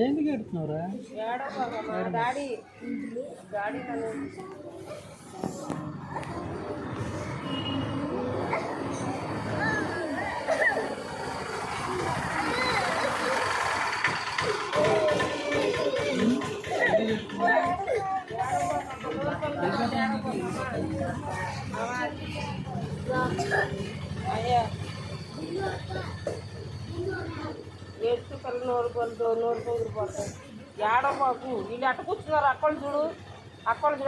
ఏందుకు ఎడుతున్నావురా? Daddy daddy అయ్యా ఏడ్చు పిల్లలు నోరు పొంగిపోతాయి. ఏడో మాకు వీళ్ళు అట్ట కూర్చున్నారు. అక్కలు చూడు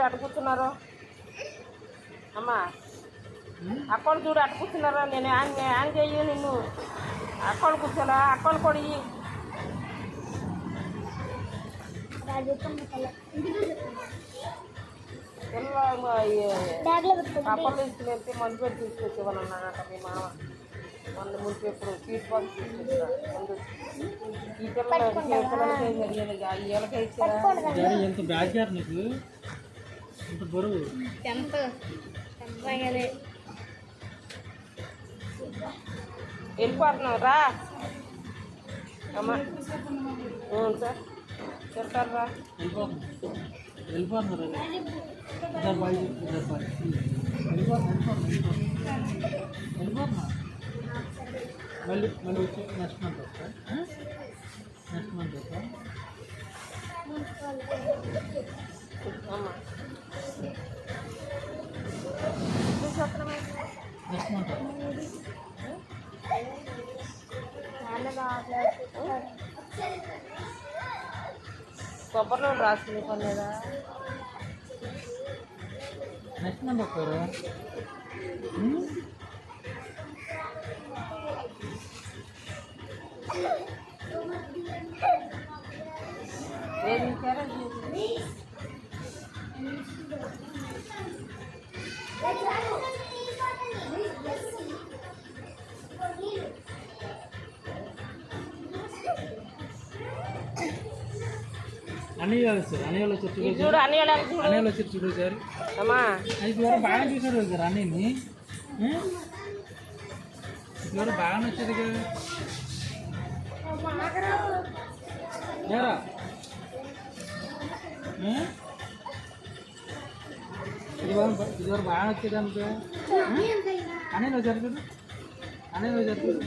అట్ట కూర్చున్నారు. అమ్మా అక్కలు చూడు అట్ట కూర్చున్నారా? నేను యాంగ్ చెయ్యి నిన్ను. అక్కలు కూర్చోలా అక్కలు కొడి అప్పలు తీసుకుని వెళ్తే మందు పెట్టి తీసుకొచ్చేవాళ్ళు అన్నాడట మీ మామ. మొన్న ముందు ఎప్పుడు స్వీట్ బాక్స్ తీసుకొచ్చా ముందు ఈ పిల్లలకి వీళ్ళకి ఇచ్చారా? ఎంత బ్యాగ్ నీకు ఎంత బరువు వెళ్ళిపోతున్నావు రా అమ్మా. సార్ చెప్తారు రా. వెళ్ళిపోతున్నారు మళ్ళీ వచ్చి నెక్స్ట్ మంత్ వస్తా. నెక్స్ట్ మంత్ వస్తా. నెక్స్ట్ మంత్ కొబ్బరి నూనె రాసుకునే పని లేదా? నెక్స్ట్ మంత్ వస్తారా? ఏది అన్నయ్య వచ్చారు చూడు సార్. ఇది ఎవరు బాగా చూసారు సార్ అన్నయ్యని. ఎవరు బాగా నచ్చేది కదా ఇది వరకు బాగా నచ్చేది అనుకో. అన్నయ్య జరుగుతుంది అన్నయ్య జరుగుతుంది.